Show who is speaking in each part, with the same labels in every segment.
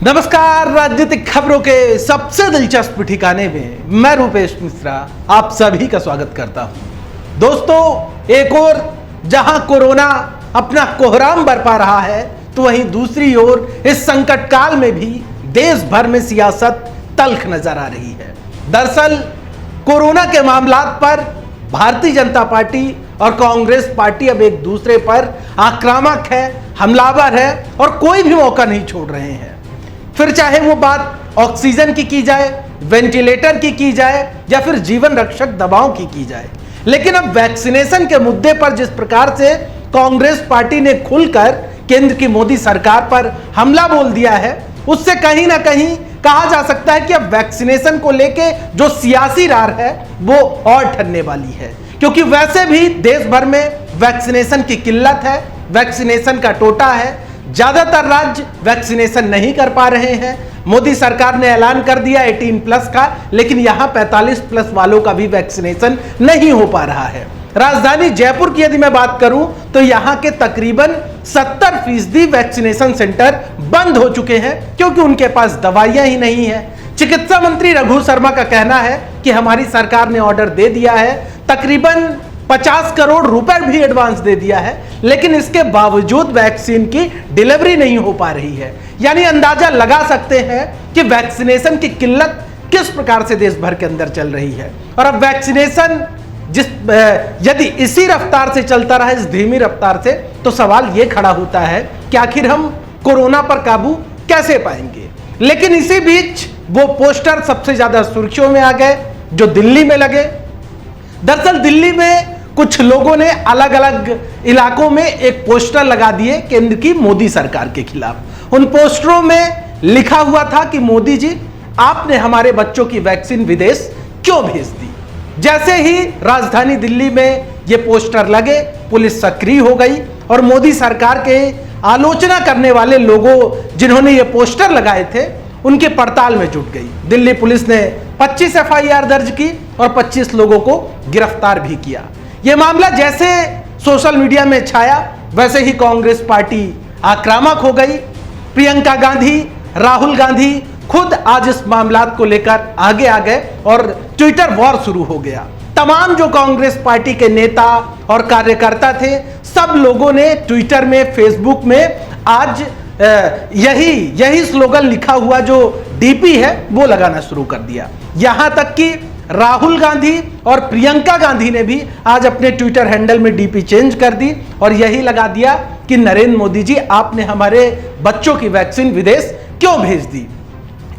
Speaker 1: नमस्कार। राजनीतिक खबरों के सबसे दिलचस्प ठिकाने में मैं रूपेश मिश्रा आप सभी का स्वागत करता हूं। दोस्तों, एक ओर जहां कोरोना अपना कोहराम बरपा रहा है, तो वहीं दूसरी ओर इस संकट काल में भी देश भर में सियासत तल्ख नजर आ रही है। दरअसल कोरोना के मामलात पर भारतीय जनता पार्टी और कांग्रेस पार्टी अब एक दूसरे पर आक्रामक है, हमलावर है और कोई भी मौका नहीं छोड़ रहे हैं। फिर चाहे वो बात ऑक्सीजन की जाए, वेंटिलेटर की जाए या फिर जीवन रक्षक दवाओं की जाए, लेकिन अब वैक्सीनेशन के मुद्दे पर जिस प्रकार से कांग्रेस पार्टी ने खुलकर केंद्र की मोदी सरकार पर हमला बोल दिया है, उससे कहीं ना कहीं कहा जा सकता है कि अब वैक्सीनेशन को लेके जो सियासी रार है वो और ठरने वाली है, क्योंकि वैसे भी देश भर में वैक्सीनेशन की किल्लत है, वैक्सीनेशन का टोटा है। ज्यादातर राज्य वैक्सीनेशन नहीं कर पा रहे हैं। मोदी सरकार ने ऐलान कर दिया 18+ का, लेकिन यहां 45+ वालों का भी वैक्सीनेशन नहीं हो पा रहा है। राजधानी जयपुर की यदि मैं बात करूं तो यहां के तकरीबन 70% वैक्सीनेशन सेंटर बंद हो चुके हैं, क्योंकि उनके पास दवाइयां ही नहीं है। चिकित्सा मंत्री रघु शर्मा का कहना है कि हमारी सरकार ने ऑर्डर दे दिया है, तकरीबन 50 करोड़ रुपए भी एडवांस दे दिया है, लेकिन इसके बावजूद वैक्सीन की डिलीवरी नहीं हो पा रही है। यानी अंदाजा लगा सकते हैं कि वैक्सीनेशन की किल्लत किस प्रकार से देश भर के अंदर चल रही है। और अब वैक्सीनेशन यदि इसी रफ्तार से चलता रहा, इस धीमी रफ्तार से, तो सवाल यह खड़ा होता है कि आखिर हम कोरोना पर काबू कैसे पाएंगे। लेकिन इसी बीच वो पोस्टर सबसे ज्यादा सुर्खियों में आ गए जो दिल्ली में लगे। दरअसल दिल्ली में कुछ लोगों ने अलग अलग इलाकों में एक पोस्टर लगा दिए केंद्र की मोदी सरकार के खिलाफ। उन पोस्टरों में लिखा हुआ था कि मोदी जी, आपने हमारे बच्चों की वैक्सीन विदेश क्यों भेज दी। जैसे ही राजधानी दिल्ली में ये पोस्टर लगे, पुलिस सक्रिय हो गई और मोदी सरकार के आलोचना करने वाले लोगों जिन्होंने ये पोस्टर लगाए थे, उनके पड़ताल में जुट गई। दिल्ली पुलिस ने 25 FIR दर्ज की और 25 लोगों को गिरफ्तार भी किया। यह मामला जैसे सोशल मीडिया में छाया, वैसे ही कांग्रेस पार्टी आक्रामक हो गई। प्रियंका गांधी, राहुल गांधी खुद आज इस मामलात को लेकर आगे आ गए और ट्विटर वॉर शुरू हो गया। तमाम जो कांग्रेस पार्टी के नेता और कार्यकर्ता थे, सब लोगों ने ट्विटर में, फेसबुक में आज यही स्लोगन लिखा हुआ जो डीपी है वो लगाना शुरू कर दिया। यहां तक कि राहुल गांधी और प्रियंका गांधी ने भी आज अपने ट्विटर हैंडल में डीपी चेंज कर दी और यही लगा दिया कि नरेंद्र मोदी जी, आपने हमारे बच्चों की वैक्सीन विदेश क्यों भेज दी।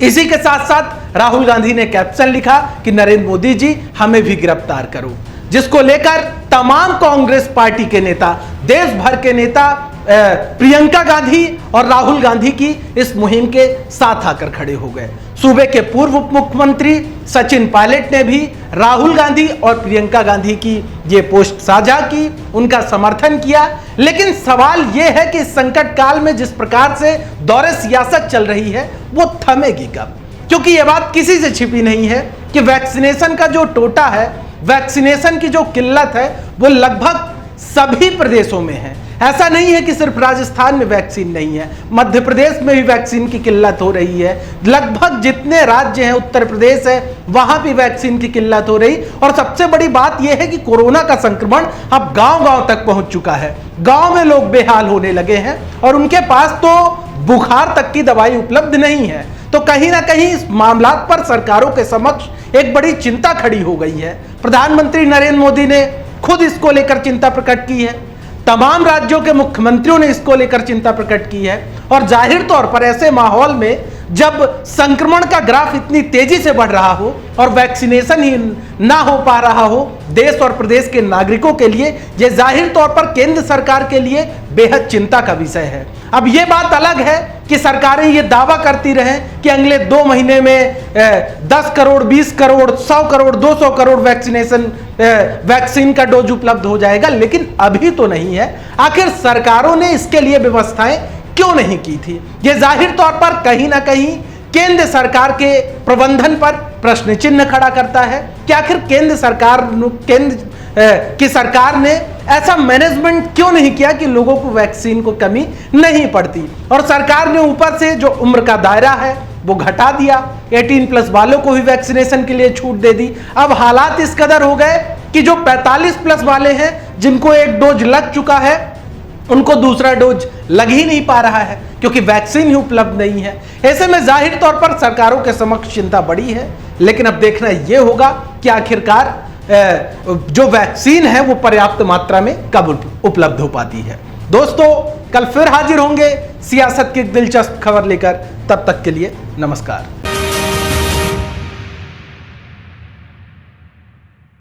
Speaker 1: इसी के साथ साथ राहुल गांधी ने कैप्शन लिखा कि नरेंद्र मोदी जी, हमें भी गिरफ्तार करो, जिसको लेकर तमाम कांग्रेस पार्टी के नेता, देश भर के नेता प्रियंका गांधी और राहुल गांधी की इस मुहिम के साथ आकर खड़े हो गए। सूबे के पूर्व उप मुख्यमंत्री सचिन पायलट ने भी राहुल गांधी और प्रियंका गांधी की ये पोस्ट साझा की, उनका समर्थन किया। लेकिन सवाल यह है कि इस संकट काल में जिस प्रकार से दौरे सियासत चल रही है वो थमेगी कब, क्योंकि यह बात किसी से छिपी नहीं है कि वैक्सीनेशन का जो टोटा है, वैक्सीनेशन की जो किल्लत है, वो लगभग सभी प्रदेशों में है। ऐसा नहीं है कि सिर्फ राजस्थान में वैक्सीन नहीं है, मध्य प्रदेश में भी वैक्सीन की किल्लत हो रही है। लगभग जितने राज्य हैं, उत्तर प्रदेश है, वहां भी वैक्सीन की किल्लत हो रही। और सबसे बड़ी बात यह है कि कोरोना का संक्रमण अब गांव-गांव तक पहुंच चुका है। गांव में लोग बेहाल होने लगे हैं और उनके पास तो बुखार तक की दवाई उपलब्ध नहीं है। तो कहीं ना कहीं इस मामलात पर सरकारों के समक्ष एक बड़ी चिंता खड़ी हो गई है। प्रधानमंत्री नरेंद्र मोदी ने खुद इसको लेकर चिंता प्रकट की है, तमाम राज्यों के मुख्यमंत्रियों ने इसको लेकर चिंता प्रकट की है। और जाहिर तौर पर ऐसे माहौल में जब संक्रमण का ग्राफ इतनी तेजी से बढ़ रहा हो और वैक्सीनेशन ही ना हो पा रहा हो देश और प्रदेश के नागरिकों के लिए, यह जाहिर तौर पर केंद्र सरकार के लिए बेहद चिंता का विषय है। अब यह बात अलग है कि सरकारें ये दावा करती रहें कि अगले 2 महीने में 10 करोड़, 20 करोड़, 100 करोड़, 200 करोड़ वैक्सीन का डोज उपलब्ध हो जाएगा, लेकिन अभी तो नहीं है। आखिर सरकारों ने इसके लिए व्यवस्थाएं क्यों नहीं की थी? यह जाहिर तौर पर कहीं ना कहीं केंद्र सरकार के प्रबंधन पर प्रश्न चिन्ह खड़ा करता है कि आखिर केंद्र कि सरकार ने ऐसा मैनेजमेंट क्यों नहीं किया कि लोगों को वैक्सीन को कमी नहीं पड़ती। और सरकार ने ऊपर से जो उम्र का दायरा है वो घटा दिया, 18+ वालों को भी वैक्सीनेशन के लिए छूट दे दी। अब हालात इस कदर हो गए कि जो 45+ वाले हैं, जिनको एक डोज लग चुका है, उनको दूसरा डोज लग ही नहीं पा रहा है क्योंकि वैक्सीन ही उपलब्ध नहीं है। ऐसे में जाहिर तौर पर सरकारों के समक्ष चिंता बड़ी है, लेकिन अब देखना यह होगा कि आखिरकार जो वैक्सीन है वो पर्याप्त मात्रा में कब उपलब्ध हो पाती है। दोस्तों, कल फिर हाजिर होंगे सियासत की एक दिलचस्प खबर लेकर। तब तक के लिए नमस्कार।